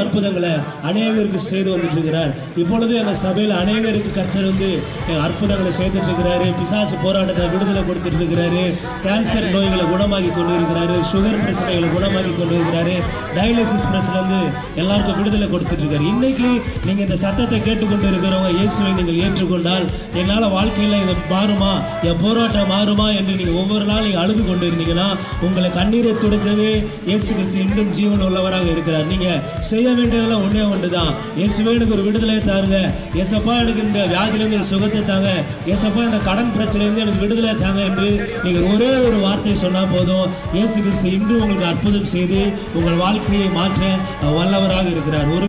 அற்புதங்களை அநேகருக்கு செய்து வந்துட்டு இருக்கிறார். இப்பொழுது அந்த சபையில் அநேகருக்கு கர்த்தர் வந்து அற்புதங்களை செய்துட்டு இருக்கிறாரு. பிசாசு போராட்டத்தை விடுதலை கொடுத்துட்டு இருக்கிறாரு. கேன்சர் நோய்களை குணமாக்கி கொண்டு இருக்கிறாரு. சுகர் பிரச்சனைகளை குணமாக்கி கொண்டு இருக்கிறாரு. டயாலிசிஸ் பிரச்சனை வந்து எல்லாருக்கும் விடுதலை கொடுத்துட்டு இருக்காரு. இன்னைக்கு நீங்க இந்த சத்தத்தை கேட்டுக்கொண்டு இருக்கிறவங்க இயேசுவை நீங்கள் ஏற்றுக்கொண்டால் என்னால் வாழ்க்கையில் இது மாறுமா, என் போராட்டம் மாறுமா என்று நீங்கள் ஒவ்வொரு நாள் நீங்கள் அழுது கொண்டு இருந்தீங்கன்னா உங்களை கண்ணீரை துடைக்கவே இயேசு கிறிஸ்து இன்னும் ஜீவன் உள்ளவராக இருக்கிறார். நீங்க செய்ய வேண்டியதெல்லாம் ஒன்றே ஒன்று தான். இயேசுவே எனக்கு ஒரு விடுதலை தாருங்க, ஏசப்பா எனக்கு இந்த வியாதியிலிருந்து சுகத்தை தாங்க, ஏசப்பா இந்த கடன் பிரச்சனையிலிருந்து எனக்கு விடுதலை தாங்க என்று நீங்கள் ஒரே ஒரு வார்த்தை சொன்னால் போதும். இயேசு கிறிஸ்து இன்றும் உங்களுக்கு அற்புதம் செய்து உங்கள் வாழ்க்கையை மாற்ற வல்லவராக இருக்கிறார்.